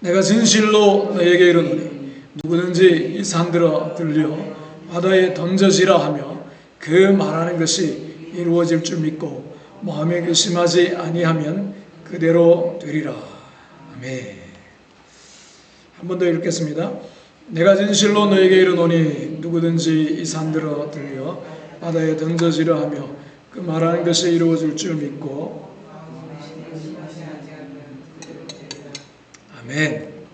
내가 진실로 너에게 이르노니 누구든지 이 산들어 들려 바다에 던져지라 하며 그 말하는 것이 이루어질 줄 믿고 마음에 의심하지 아니하면 그대로 되리라. 아멘. 한 번 더 읽겠습니다. 내가 진실로 너에게 이르노니 누구든지 이 산들어 들려 바다에 던져지라 하며 그 말하는 것이 이루어질 줄 믿고 아멘.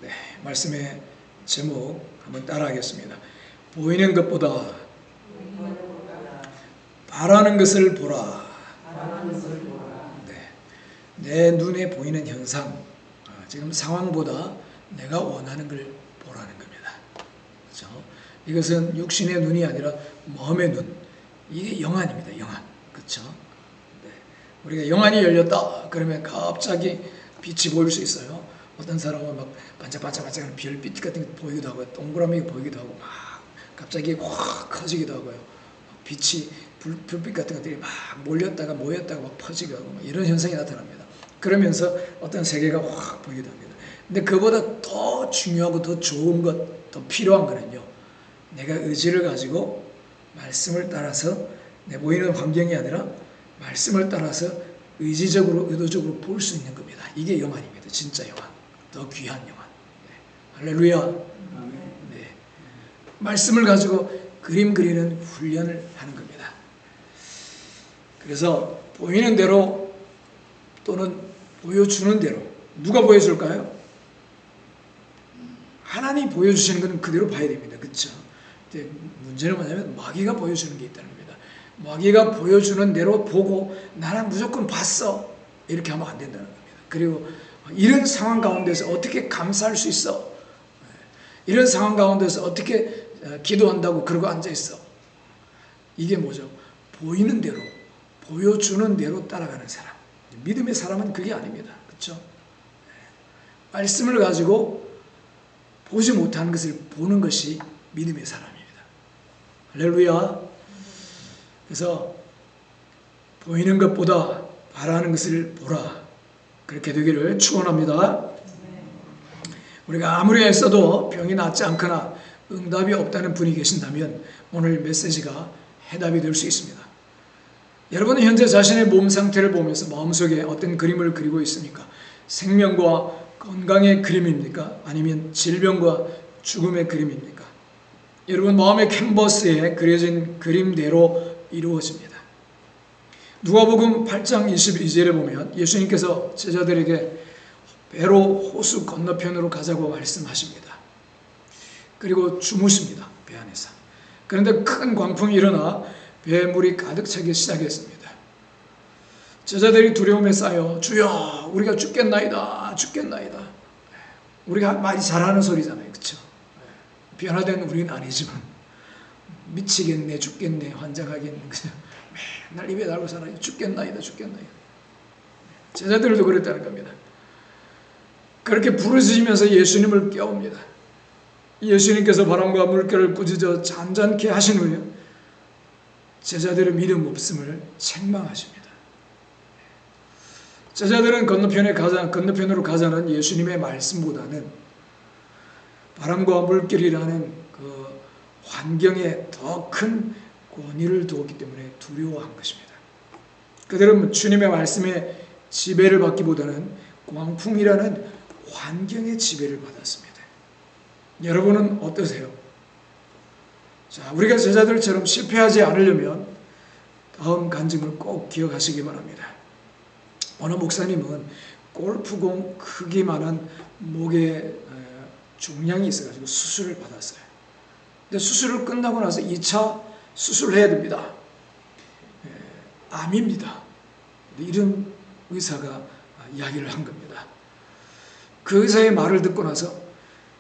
네, 말씀의 제목 한번 따라하겠습니다. 보이는 것보다 바라는 것을 보라. 네, 내 눈에 보이는 현상, 지금 상황보다 내가 원하는 걸 보라는 겁니다. 그렇죠? 이것은 육신의 눈이 아니라 마음의 눈. 이게 영안입니다. 영안. 그렇죠? 네. 우리가 영안이 열렸다 그러면 갑자기 빛이 보일 수 있어요. 어떤 사람은 막 반짝반짝반짝하는 별빛 같은 게 보이기도 하고 동그라미가 보이기도 하고 막 갑자기 확 커지기도 하고요. 빛이 불빛 같은 것들이 막 몰렸다가 모였다가 막 퍼지기도 하고 막 이런 현상이 나타납니다. 그러면서 어떤 세계가 확 보이기도 합니다. 근데 그보다 더 중요하고 더 좋은 것, 더 필요한 거는요. 내가 의지를 가지고 말씀을 따라서 내 보이는 환경이 아니라 말씀을 따라서 의지적으로 의도적으로 볼 수 있는 겁니다. 이게 영안입니다. 진짜 영안. 더 귀한 영안. 네. 할렐루야. 네. 말씀을 가지고 그림 그리는 훈련을 하는 겁니다. 그래서 보이는 대로 또는 보여주는 대로 누가 보여줄까요? 하나님이 보여주시는 것은 그대로 봐야 됩니다. 그렇죠? 문제는 뭐냐면 마귀가 보여주는 게 있다는 겁니다. 마귀가 보여주는 대로 보고 나는 무조건 봤어 이렇게 하면 안 된다는 겁니다. 그리고 이런 상황 가운데서 어떻게 감사할 수 있어? 이런 상황 가운데서 어떻게 기도한다고 그러고 앉아있어? 이게 뭐죠? 보이는 대로 보여주는 대로 따라가는 사람. 믿음의 사람은 그게 아닙니다. 그렇죠? 말씀을 가지고 보지 못하는 것을 보는 것이 믿음의 사람입니다. 할렐루야. 그래서 보이는 것보다 바라는 것을 보라. 그렇게 되기를 축원합니다. 우리가 아무리 애써도 병이 낫지 않거나 응답이 없다는 분이 계신다면 오늘 메시지가 해답이 될 수 있습니다. 여러분은 현재 자신의 몸 상태를 보면서 마음속에 어떤 그림을 그리고 있습니까? 생명과 건강의 그림입니까? 아니면 질병과 죽음의 그림입니까? 여러분 마음의 캔버스에 그려진 그림대로 이루어집니다. 누가복음 8장 22절에 보면 예수님께서 제자들에게 배로 호수 건너편으로 가자고 말씀하십니다. 그리고 주무십니다. 배 안에서. 그런데 큰 광풍이 일어나 배에 물이 가득 차기 시작했습니다. 제자들이 두려움에 쌓여 주여 우리가 죽겠나이다 죽겠나이다. 우리가 많이 잘하는 소리잖아요. 그렇죠? 변화된 우리는 아니지만 미치겠네 죽겠네 환장하겠네 그냥 맨날 입에 달고 살아요. 죽겠나이다 죽겠나이다. 제자들도 그랬다는 겁니다. 그렇게 부르짖으면서 예수님을 깨웁니다. 예수님께서 바람과 물결을 꾸짖어 잔잔케 하신 후에 제자들의 믿음 없음을 책망하십니다. 제자들은 건너편으로 가자는 예수님의 말씀보다는 바람과 물결이라는 그 환경에 더 큰 권위를 두었기 때문에 두려워한 것입니다. 그들은 주님의 말씀에 지배를 받기보다는 광풍이라는 환경의 지배를 받았습니다. 여러분은 어떠세요? 자, 우리가 제자들처럼 실패하지 않으려면 다음 간증을 꼭 기억하시기 바랍니다. 어느 목사님은 골프공 크기만한 목에 종양이 있어가지고 수술을 받았어요. 근데 수술을 끝나고 나서 2차 수술을 해야 됩니다. 암입니다. 이런 의사가 이야기를 한 겁니다. 그 의사의 말을 듣고 나서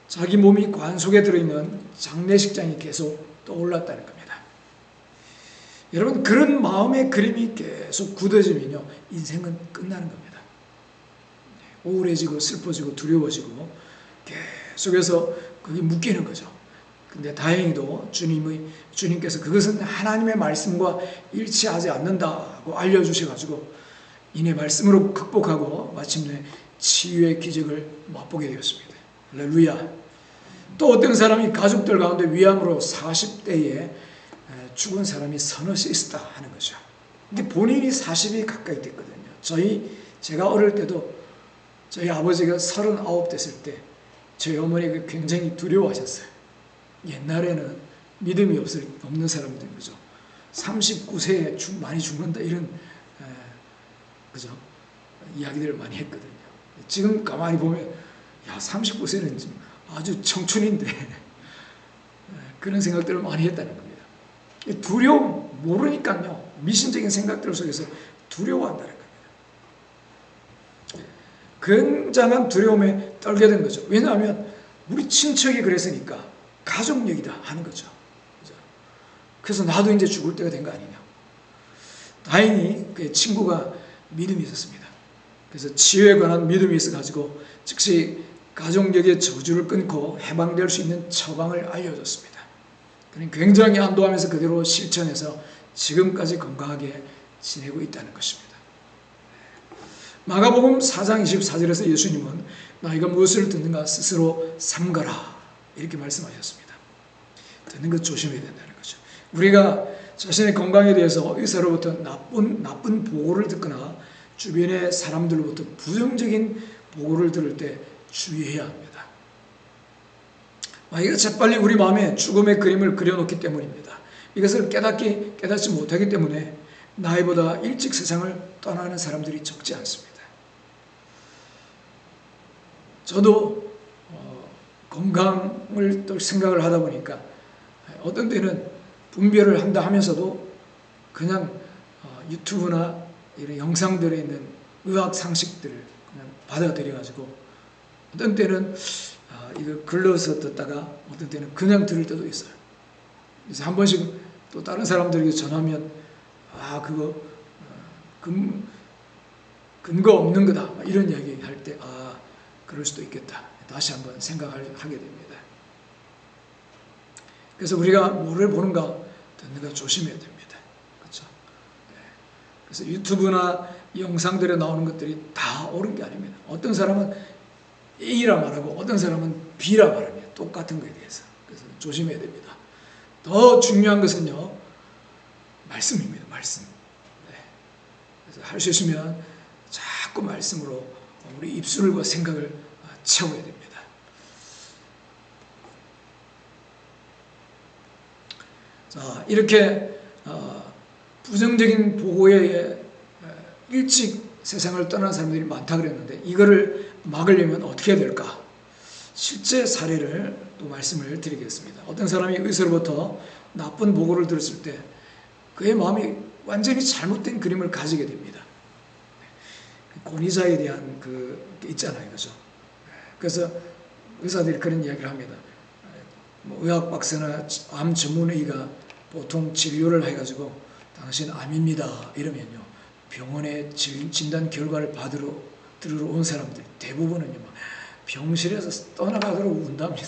자기 몸이 관 속에 들어있는 장례식장이 계속 떠올랐다는 겁니다. 여러분 그런 마음의 그림이 계속 굳어지면요 인생은 끝나는 겁니다. 우울해지고 슬퍼지고 두려워지고 계속해서 그게 묶이는 거죠. 근데 다행히도 주님께서 그것은 하나님의 말씀과 일치하지 않는다고 알려주셔가지고 이내 말씀으로 극복하고 마침내 치유의 기적을 맛보게 되었습니다. 할렐루야. 또 어떤 사람이 가족들 가운데 위암으로 40대에 죽은 사람이 서너씩 있었다 하는 거죠. 근데 본인이 40이 가까이 됐거든요. 제가 어릴 때도 저희 아버지가 39 됐을 때 저희 어머니가 굉장히 두려워하셨어요. 옛날에는 믿음이 없는 사람들인 거죠. 39세에 많이 죽는다 이런 그죠? 이야기들을 많이 했거든요. 지금 가만히 보면 야 39세는 지금 아주 청춘인데 그런 생각들을 많이 했다는 겁니다. 두려움 모르니까요. 미신적인 생각들 속에서 두려워한다는 겁니다. 굉장한 두려움에 떨게 된 거죠. 왜냐하면 우리 친척이 그랬으니까 가족 얘기다 하는 거죠. 그래서 나도 이제 죽을 때가 된 거 아니냐. 다행히 그 친구가 믿음이 있었습니다. 그래서 치유에 관한 믿음이 있어가지고 즉시 가족력의 저주를 끊고 해방될 수 있는 처방을 알려줬습니다. 그는 굉장히 안도하면서 그대로 실천해서 지금까지 건강하게 지내고 있다는 것입니다. 마가복음 4장 24절에서 예수님은 너희가 무엇을 듣는가 스스로 삼가라 이렇게 말씀하셨습니다. 듣는 것 조심해야 된다는 거죠. 우리가 자신의 건강에 대해서 의사로부터 나쁜 보고를 듣거나 주변의 사람들로부터 부정적인 보고를 들을 때 주의해야 합니다. 이거 재빨리 우리 마음에 죽음의 그림을 그려놓기 때문입니다. 이것을 깨닫지 못하기 때문에 나이보다 일찍 세상을 떠나는 사람들이 적지 않습니다. 저도 건강을 또 생각을 하다 보니까 어떤 때는 분별을 한다 하면서도 그냥 유튜브나 이런 영상들에 있는 의학 상식들을 그냥 받아들여가지고 어떤 때는 이거 글러서 듣다가 어떤 때는 그냥 들을 때도 있어요. 그래서 한 번씩 또 다른 사람들에게 전하면 그거 근거 없는 거다 이런 이야기 할 때 그럴 수도 있겠다 다시 한번 생각하게 됩니다. 그래서 우리가 뭐를 보는가 듣는가 조심해야 됩니다. 그렇죠? 그래서 유튜브나 영상들에 나오는 것들이 다 옳은 게 아닙니다. 어떤 사람은 A라 말하고 어떤 사람은 B라 말합니다. 똑같은 거에 대해서. 그래서 조심해야 됩니다. 더 중요한 것은요. 말씀입니다. 말씀. 그래서 할 수 있으면 자꾸 말씀으로 우리 입술과 생각을 채워야 됩니다. 자, 이렇게 부정적인 보고에 일찍 세상을 떠나는 사람들이 많다 그랬는데 이거를 막으려면 어떻게 해야 될까? 실제 사례를 또 말씀을 드리겠습니다. 어떤 사람이 의사로부터 나쁜 보고를 들었을 때 그의 마음이 완전히 잘못된 그림을 가지게 됩니다. 권위자에 대한 게 있잖아요. 그죠? 그래서 의사들이 그런 이야기를 합니다. 의학 박사나 암 전문의가 보통 진료를 해가지고 당신 암입니다 이러면요 병원에 진단 결과를 들으러 온 사람들 대부분은요 병실에서 떠나가도록 운답니다.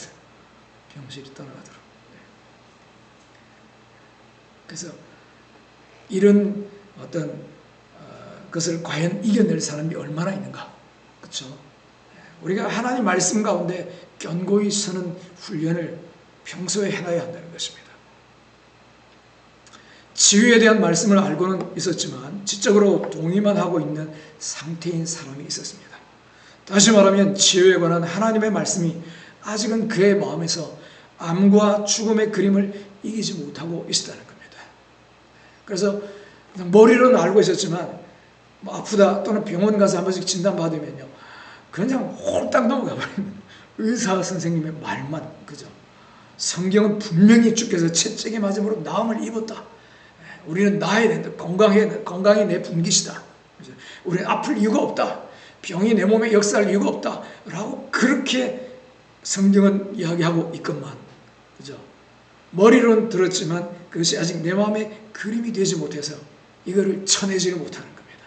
병실이 떠나가도록. 그래서 이런 어떤 것을 과연 이겨낼 사람이 얼마나 있는가, 그렇죠? 우리가 하나님 말씀 가운데 견고히 서는 훈련을 평소에 해놔야 한다는 것입니다. 치유에 대한 말씀을 알고는 있었지만 지적으로 동의만 하고 있는 상태인 사람이 있었습니다. 다시 말하면 치유에 관한 하나님의 말씀이 아직은 그의 마음에서 암과 죽음의 그림을 이기지 못하고 있었다는 겁니다. 그래서 머리로는 알고 있었지만 아프다 또는 병원 가서 한 번씩 진단받으면요 그냥 홀딱 넘어가 버립니다. 의사 선생님의 말만, 그죠? 성경은 분명히 주께서 채찍에 맞음으로 나음을 입었다. 우리는 나아야 된다. 건강이 내 분기시다. 우리는 아플 이유가 없다. 병이 내 몸에 역사할 이유가 없다. 라고 그렇게 성경은 이야기하고 있건만, 그죠? 머리로는 들었지만 그것이 아직 내 마음에 그림이 되지 못해서 이거를 쳐내지를 못하는 겁니다.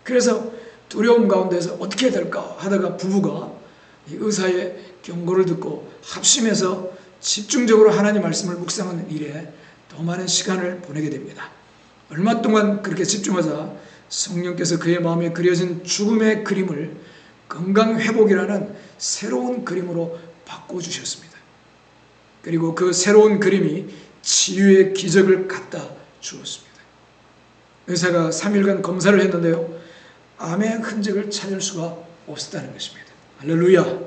그래서 두려움 가운데서 어떻게 해야 될까 하다가 부부가 이 의사의 경고를 듣고 합심해서 집중적으로 하나님 말씀을 묵상하는 일에 더 많은 시간을 보내게 됩니다. 얼마 동안 그렇게 집중하자 성령께서 그의 마음에 그려진 죽음의 그림을 건강회복이라는 새로운 그림으로 바꿔주셨습니다. 그리고 그 새로운 그림이 치유의 기적을 갖다 주었습니다. 의사가 3일간 검사를 했는데요, 암의 흔적을 찾을 수가 없었다는 것입니다. 할렐루야.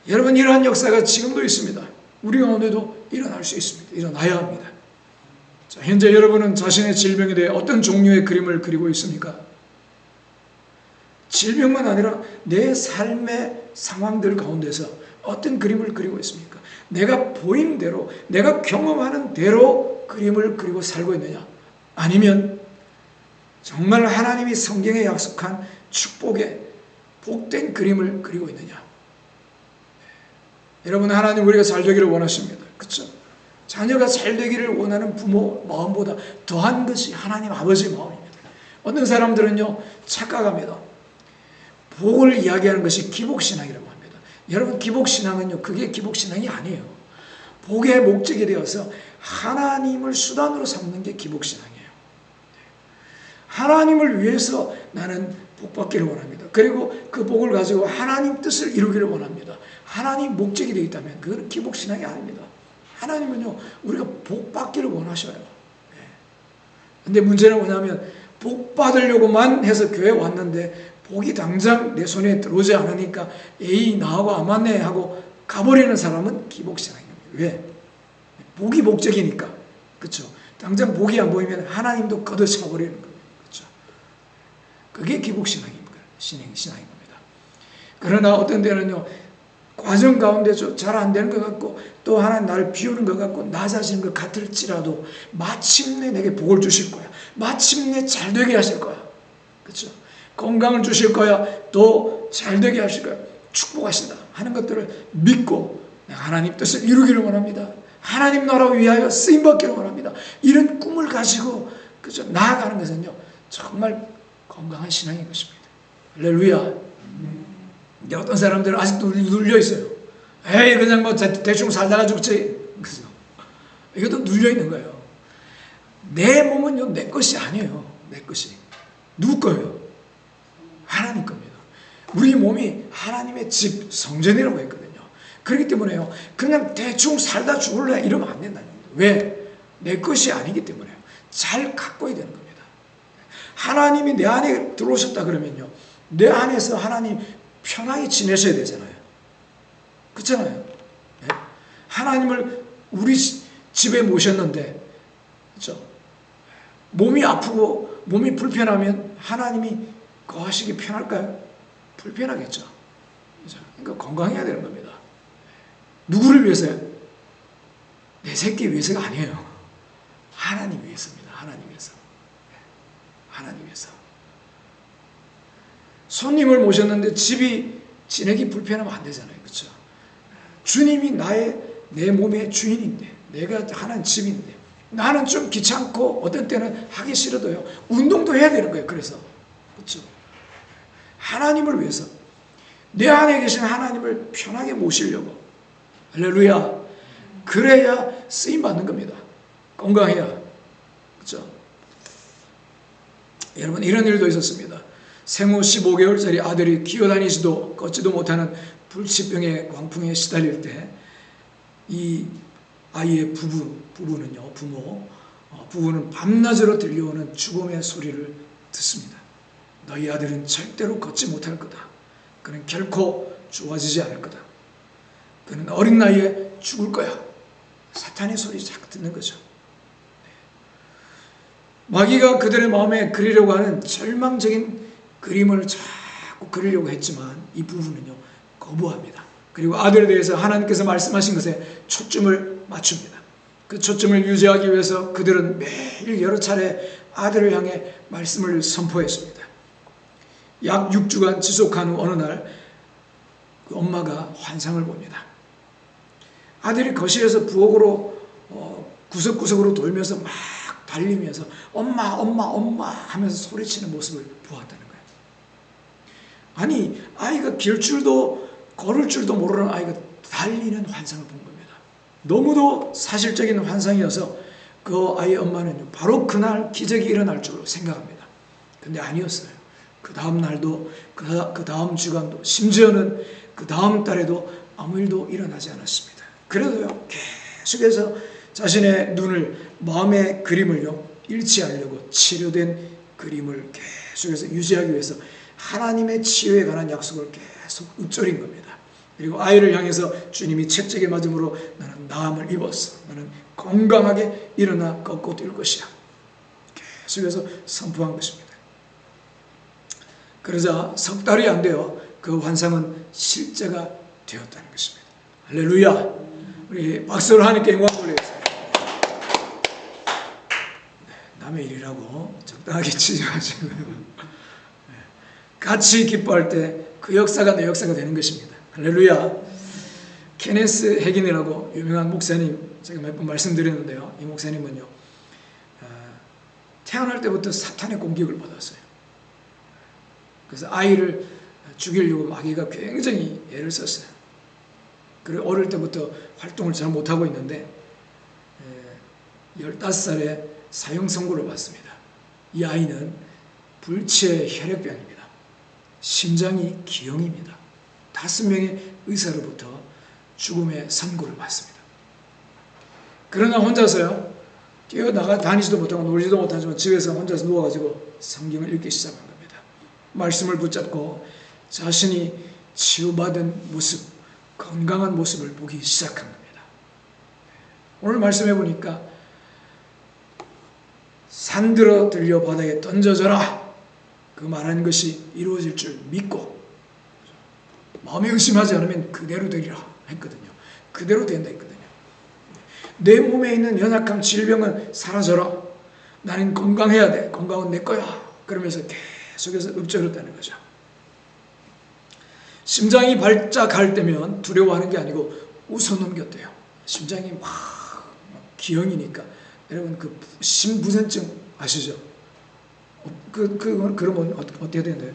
여러분, 이러한 역사가 지금도 있습니다. 우리 가운데도 일어날 수 있습니다. 일어나야 합니다. 자, 현재 여러분은 자신의 질병에 대해 어떤 종류의 그림을 그리고 있습니까? 질병만 아니라 내 삶의 상황들 가운데서 어떤 그림을 그리고 있습니까? 내가 보이는 대로, 내가 경험하는 대로 그림을 그리고 살고 있느냐? 아니면 정말 하나님이 성경에 약속한 축복의 복된 그림을 그리고 있느냐? 여러분, 하나님 우리가 잘 되기를 원하십니다. 그렇죠? 자녀가 잘 되기를 원하는 부모 마음보다 더한 것이 하나님 아버지의 마음입니다. 어떤 사람들은요, 착각합니다. 복을 이야기하는 것이 기복신앙이라고 합니다. 여러분, 기복신앙은요, 그게 기복신앙이 아니에요. 복의 목적이 되어서 하나님을 수단으로 삼는 게 기복신앙이에요. 하나님을 위해서 나는 복받기를 원합니다. 그리고 그 복을 가지고 하나님 뜻을 이루기를 원합니다. 하나님 목적이 되어 있다면 그건 기복신앙이 아닙니다. 하나님은요, 우리가 복받기를 원하셔요. 근데 문제는 뭐냐면 복받으려고만 해서 교회에 왔는데 복이 당장 내 손에 들어오지 않으니까 에이, 나하고 안 맞네 하고 가버리는 사람은 기복신앙입니다. 왜? 복이 목적이니까. 그렇죠? 당장 복이 안 보이면 하나님도 걷어차버리는 거예요. 그렇죠? 그게 기복신앙입니다. 신앙입니다. 그러나 어떤 때는요, 과정 가운데 잘 안 되는 것 같고 또 하나님 나를 비우는 것 같고 나 자신인 것 같을지라도 마침내 내게 복을 주실 거야. 마침내 잘 되게 하실 거야. 그렇죠? 건강을 주실 거야. 또 잘 되게 하실 거야. 축복하신다 하는 것들을 믿고 내가 하나님 뜻을 이루기를 원합니다. 하나님 나라를 위하여 쓰임받기를 원합니다. 이런 꿈을 가지고 그죠? 나아가는 것은요, 정말 건강한 신앙인 것입니다. 할렐루야. 근데 어떤 사람들은 아직도 눌려 있어요. 에이, 그냥 뭐 대충 살다가 죽지. 그죠? 이것도 눌려 있는 거예요. 내 몸은요, 내 것이 아니에요. 내 것이. 누구 거예요? 하나님 겁니다. 우리 몸이 하나님의 집, 성전이라고 했거든요. 그렇기 때문에요, 그냥 대충 살다 죽을래 이러면 안 된다는 겁니다. 왜? 내 것이 아니기 때문에요. 잘 가꿔야 되는 겁니다. 하나님이 내 안에 들어오셨다 그러면요, 내 안에서 하나님 편하게 지내셔야 되잖아요. 그렇잖아요. 네? 하나님을 우리 집에 모셨는데, 그렇죠? 몸이 아프고 몸이 불편하면 하나님이 거하시기 편할까요? 불편하겠죠. 그렇죠? 그러니까 건강해야 되는 겁니다. 누구를 위해서요? 내 새끼 위해서가 아니에요. 하나님 위해서입니다. 하나님 위해서. 하나님 위해서. 손님을 모셨는데 집이 지내기 불편하면 안 되잖아요. 그렇죠? 주님이 내 몸의 주인인데, 내가 하나님 집인데, 나는 좀 귀찮고 어떤 때는 하기 싫어도요, 운동도 해야 되는 거예요. 그래서 그렇죠? 하나님을 위해서 내 안에 계신 하나님을 편하게 모시려고. 할렐루야. 그래야 쓰임 받는 겁니다. 건강해야. 그렇죠? 여러분, 이런 일도 있었습니다. 생후 15개월짜리 아들이 기어다니지도 걷지도 못하는 불치병의 광풍에 시달릴 때 이 아이의 부부는 밤낮으로 들려오는 죽음의 소리를 듣습니다. 너희 아들은 절대로 걷지 못할 거다. 그는 결코 좋아지지 않을 거다. 그는 어린 나이에 죽을 거야. 사탄의 소리 자꾸 듣는 거죠. 마귀가 그들의 마음에 그리려고 하는 절망적인 그림을 자꾸 그리려고 했지만 이 부부는요, 거부합니다. 그리고 아들에 대해서 하나님께서 말씀하신 것에 초점을 맞춥니다. 그 초점을 유지하기 위해서 그들은 매일 여러 차례 아들을 향해 말씀을 선포했습니다. 약 6주간 지속한 후 어느 날 그 엄마가 환상을 봅니다. 아들이 거실에서 부엌으로 구석구석으로 돌면서 막 달리면서 엄마 엄마 엄마 하면서 소리치는 모습을 보았다는 거예요. 아니, 아이가 길 줄도 걸을 줄도 모르는 아이가 달리는 환상을 본 겁니다. 너무도 사실적인 환상이어서 그 아이의 엄마는 바로 그날 기적이 일어날 줄로 생각합니다. 근데 아니었어요. 그 다음 날도 그 다음 주간도 심지어는 그 다음 달에도 아무 일도 일어나지 않았습니다. 그래도요 계속해서 자신의 눈을 마음의 그림을요 일치하려고 치료된 그림을 계속해서 유지하기 위해서 하나님의 치유에 관한 약속을 계속 읊조린 겁니다. 그리고 아이를 향해서 주님이 채찍에 맞음으로 나는 나음을 입었어. 나는 건강하게 일어나 걷고 뛸 것이야. 계속해서 선포한 것입니다. 그러자 석 달이 안 돼요. 그 환상은 실제가 되었다는 것입니다. 할렐루야. 우리 박수를 하니까 영광 돌리겠습니다. 남의 일이라고 적당하게 치지 마시고요. 같이 기뻐할 때 그 역사가 내 역사가 되는 것입니다. 할렐루야. 케네스 핵인이라고 유명한 목사님, 제가 몇 번 말씀드렸는데요. 이 목사님은요 태어날 때부터 사탄의 공격을 받았어요. 그래서 아이를 죽이려고 마귀가 굉장히 애를 썼어요. 그리고 어릴 때부터 활동을 잘 못하고 있는데 15살에 사형 선고를 받습니다. 이 아이는 불치의 혈액병입니다. 심장이 기형입니다. 5명의 의사로부터 죽음의 선고를 받습니다. 그러나 혼자서요 뛰어나가 다니지도 못하고 놀지도 못하지만 집에서 혼자서 누워가지고 성경을 읽기 시작한 겁니다. 말씀을 붙잡고 자신이 치유받은 모습, 건강한 모습을 보기 시작한 겁니다. 오늘 말씀해 보니까 산들어 들려 바다에 던져져라, 그 말하는 것이 이루어질 줄 믿고 마음에 의심하지 않으면 그대로 되리라 했거든요. 그대로 된다 했거든요. 내 몸에 있는 연약함, 질병은 사라져라. 나는 건강해야 돼. 건강은 내 거야. 그러면서 계속해서 읊조렸다는 거죠. 심장이 발작할 때면 두려워하는 게 아니고 웃어넘겼대요. 심장이 막 기형이니까. 여러분 그 심부전증 아시죠? 그러면 어떻게 되는데요?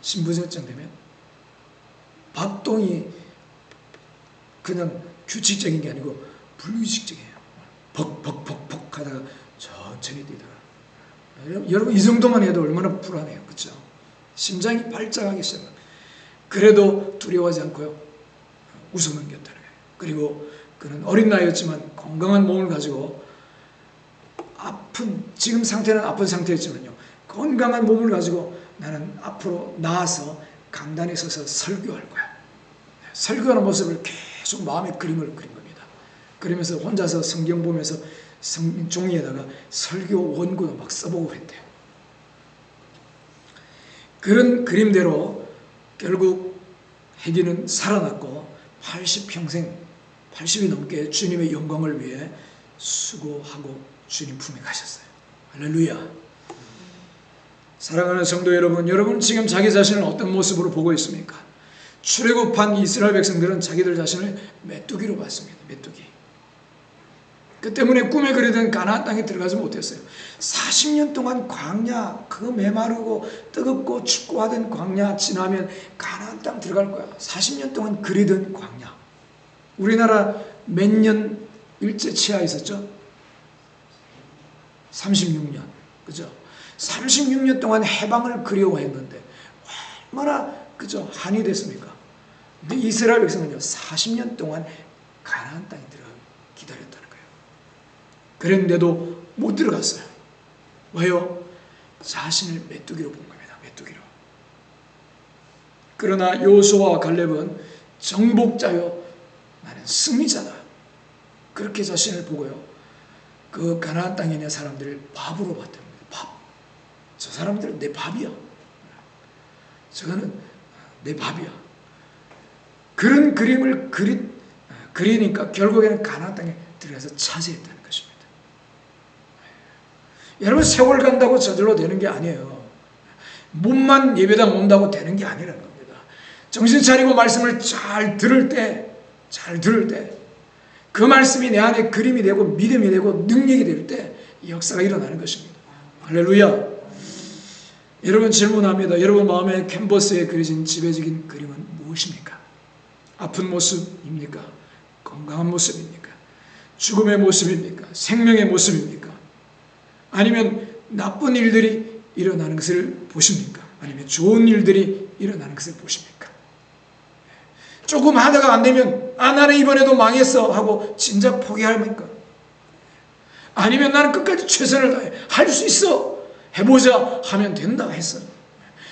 심부전증 되면 박동이 그냥 규칙적인 게 아니고 불규칙적이에요. 벅벅벅벅 하다가 천천히 뛰다가 여러분 이 정도만 해도 얼마나 불안해요. 그렇죠? 심장이 발작하기 시작합니다. 그래도 두려워하지 않고요 웃어넘겼다는 거예요. 그리고 그는 어린 나이였지만 건강한 몸을 가지고 지금 상태는 아픈 상태였지만요 건강한 몸을 가지고 나는 앞으로 나아서 강단에 서서 설교할 거야. 설교하는 모습을 계속 마음의 그림을 그린 겁니다. 그러면서 혼자서 성경 보면서 종이에다가 설교 원고도 막 써보고 했대요. 그런 그림대로 결국 혜기는 살아났고 80이 넘게 주님의 영광을 위해 수고하고 주님 품에 가셨어요. 할렐루야. 사랑하는 성도 여러분 지금 자기 자신을 어떤 모습으로 보고 있습니까? 출애굽한 이스라엘 백성들은 자기들 자신을 메뚜기로 봤습니다. 메뚜기. 그 때문에 꿈에 그리던 가나안 땅에 들어가지 못했어요. 40년 동안 광야, 그 메마르고 뜨겁고 춥고 하던 광야 지나면 가나안 땅 들어갈 거야. 40년 동안 그리던 광야. 우리나라 몇 년 일제 치하 있었죠? 36년. 그죠? 36년 동안 해방을 그리워했는데 얼마나 그죠? 한이 됐습니까? 근데 이스라엘 백성은요 40년 동안 가나안 땅에 들어가 기다렸다는 거예요. 그랬는데도 못 들어갔어요. 왜요? 자신을 메뚜기로 본 겁니다. 메뚜기로. 그러나 여호수아와 갈렙은 정복자요 나는 승리자다. 그렇게 자신을 보고요 그 가나안 땅에 있는 사람들을 밥으로 봤다는 거예요. 밥. 저 사람들은 내 밥이야. 저거는 내 밥이야. 그런 그림을 그리니까 결국에는 가나안 땅에 들어가서 차지했다는 것입니다. 여러분 세월 간다고 저절로 되는 게 아니에요. 몸만 예배당 온다고 되는 게 아니라는 겁니다. 정신 차리고 말씀을 잘 들을 때 그 말씀이 내 안에 그림이 되고 믿음이 되고 능력이 될 때 이 역사가 일어나는 것입니다. 할렐루야. 여러분 질문합니다. 여러분 마음의 캔버스에 그려진 지배적인 그림은 무엇입니까? 아픈 모습입니까? 건강한 모습입니까? 죽음의 모습입니까? 생명의 모습입니까? 아니면 나쁜 일들이 일어나는 것을 보십니까? 아니면 좋은 일들이 일어나는 것을 보십니까? 조금 하다가 안 되면 나는 이번에도 망했어 하고 진작 포기합니까? 아니면 나는 끝까지 최선을 다해 할 수 있어 해보자 하면 된다 했어.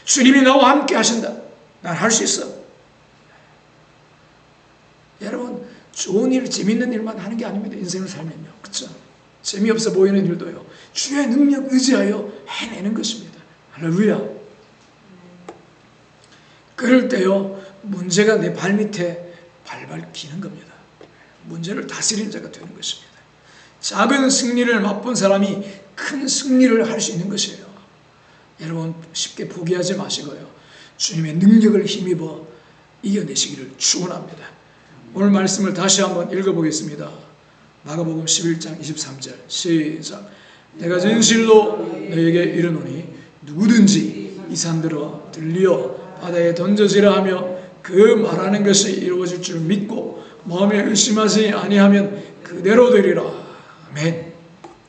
주님이 나와 함께 하신다. 난 할 수 있어. 여러분, 좋은 일, 재밌는 일만 하는 게 아닙니다. 인생을 살면요. 그렇죠? 재미없어 보이는 일도요. 주의 능력 의지하여 해내는 것입니다. 할렐루야. 그럴 때요, 문제가 내 발밑에 발발 기는 겁니다. 문제를 다스리는 자가 되는 것입니다. 작은 승리를 맛본 사람이 큰 승리를 할 수 있는 것이에요. 여러분, 쉽게 포기하지 마시고요. 주님의 능력을 힘입어 이겨내시기를 축원합니다. 오늘 말씀을 다시 한번 읽어보겠습니다. 마가복음 11장 23절 시작. 내가 진실로 너에게 이르노니 누구든지 이 산들어 들리어 바다에 던져지라 하며 그 말하는 것이 이루어질 줄 믿고 마음에 의심하지 아니하면 그대로 되리라. 아멘.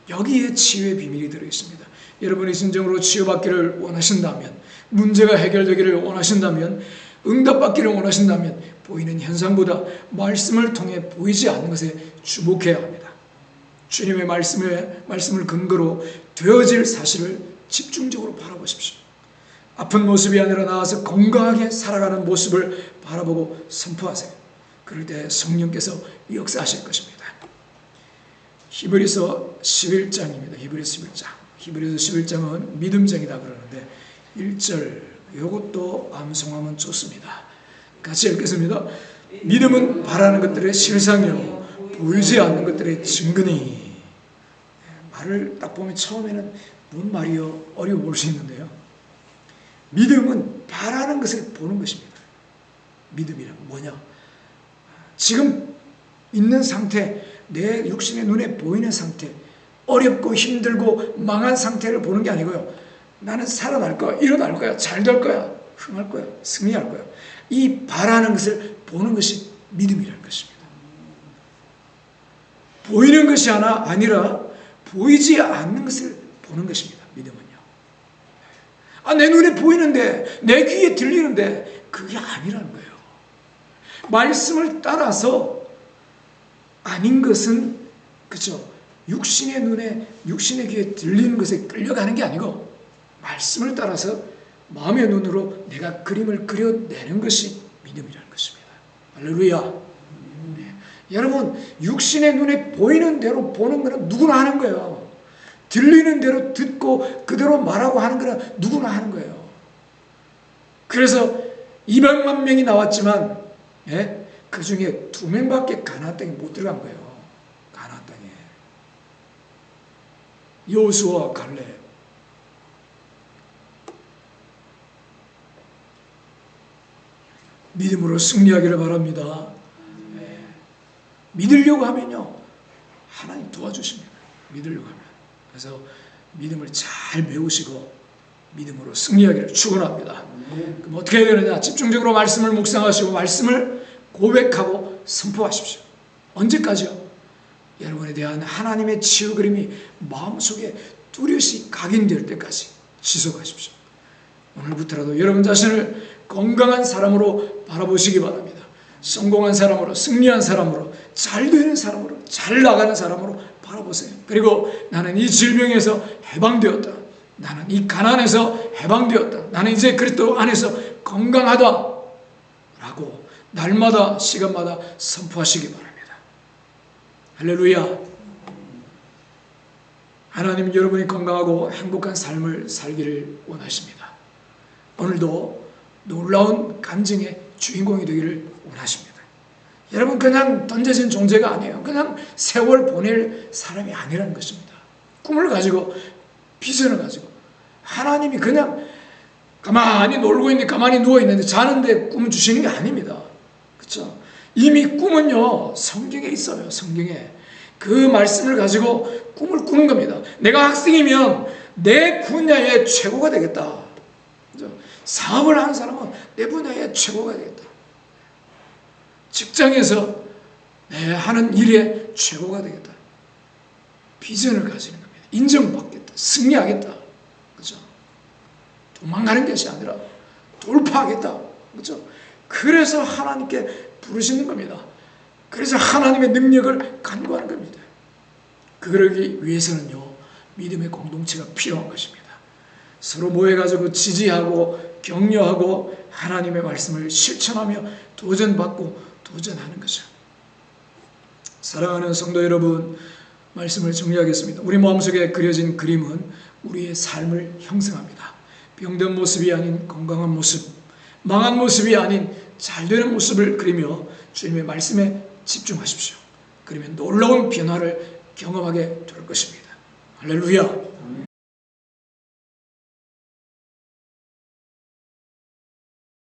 여기에 치유의 비밀이 들어있습니다. 여러분이 진정으로 치유받기를 원하신다면, 문제가 해결되기를 원하신다면, 응답받기를 원하신다면 보이는 현상보다 말씀을 통해 보이지 않는 것에 주목해야 합니다. 주님의 말씀을 근거로 되어질 사실을 집중적으로 바라보십시오. 아픈 모습이 아니라 나아서 건강하게 살아가는 모습을 바라보고 선포하세요. 그럴 때 성령께서 역사하실 것입니다. 히브리서 11장입니다. 히브리서 11장. 히브리서 11장은 믿음쟁이다 그러는데 1절 이것도 암송하면 좋습니다. 같이 읽겠습니다. 믿음은 바라는 것들의 실상이요 보이지 않는 것들의 증거니. 말을 딱 보면 처음에는 뭔 말이요 어려워 볼 수 있는데요. 믿음은 바라는 것을 보는 것입니다. 믿음이란 뭐냐? 지금 있는 상태, 내 육신의 눈에 보이는 상태, 어렵고 힘들고 망한 상태를 보는 게 아니고요. 나는 살아날 거야, 일어날 거야, 잘 될 거야, 흥할 거야, 승리할 거야. 이 바라는 것을 보는 것이 믿음이라는 것입니다. 보이는 것이 아니라 보이지 않는 것을 보는 것입니다. 믿음은요. 내 눈에 보이는데, 내 귀에 들리는데 그게 아니라는 거예요. 말씀을 따라서 아닌 것은 그죠? 육신의 눈에, 육신의 귀에 들리는 것에 끌려가는 게 아니고 말씀을 따라서 마음의 눈으로 내가 그림을 그려내는 것이 믿음이라는 것입니다. 할렐루야. 네. 여러분, 육신의 눈에 보이는 대로 보는 거는 누구나 하는 거예요. 들리는 대로 듣고 그대로 말하고 하는 거는 누구나 하는 거예요. 그래서 200만 명이 나왔지만 그 중에 2명밖에 가나안 땅에 못 들어간 거예요. 가나안 땅에. 여호수아와 갈렙. 믿음으로 승리하기를 바랍니다. 믿으려고 하면요 하나님 도와주십니다. 믿으려고 하면. 그래서 믿음을 잘 배우시고 믿음으로 승리하기를 축원합니다. 그럼 어떻게 해야 되느냐? 집중적으로 말씀을 묵상하시고 말씀을 고백하고 선포하십시오. 언제까지요? 여러분에 대한 하나님의 치유 그림이 마음속에 뚜렷이 각인될 때까지 지속하십시오. 오늘부터라도 여러분 자신을 건강한 사람으로 바라보시기 바랍니다. 성공한 사람으로, 승리한 사람으로, 잘 되는 사람으로, 잘 나가는 사람으로 바라보세요. 그리고 나는 이 질병에서 해방되었다. 나는 이 가난에서 해방되었다. 나는 이제 그리스도 안에서 건강하다. 라고 날마다 시간마다 선포하시기 바랍니다. 할렐루야. 하나님 여러분이 건강하고 행복한 삶을 살기를 원하십니다. 오늘도 놀라운 간증의 주인공이 되기를 원하십니다. 여러분 그냥 던져진 존재가 아니에요. 그냥 세월 보낼 사람이 아니라는 것입니다. 꿈을 가지고 비전을 가지고 하나님이 그냥 가만히 놀고 있는데 가만히 누워있는데 자는데 꿈을 주시는 게 아닙니다. 그렇죠? 이미 꿈은요 성경에 있어요. 성경에 그 말씀을 가지고 꿈을 꾸는 겁니다. 내가 학생이면 내 분야의 최고가 되겠다. 그렇죠? 사업을 하는 사람은 내 분야의 최고가 되겠다. 직장에서 내 하는 일의 최고가 되겠다. 비전을 가지는 겁니다. 인정받겠다. 승리하겠다. 그죠? 도망가는 것이 아니라 돌파하겠다. 그죠? 그래서 하나님께 부르시는 겁니다. 그래서 하나님의 능력을 간구하는 겁니다. 그러기 위해서는요, 믿음의 공동체가 필요한 것입니다. 서로 모여가지고 지지하고 격려하고 하나님의 말씀을 실천하며 도전받고 도전하는 거죠. 사랑하는 성도 여러분, 말씀을 정리하겠습니다. 우리 마음속에 그려진 그림은 우리의 삶을 형성합니다. 병든 모습이 아닌 건강한 모습, 망한 모습이 아닌 잘되는 모습을 그리며 주님의 말씀에 집중하십시오. 그러면 놀라운 변화를 경험하게 될 것입니다. 할렐루야.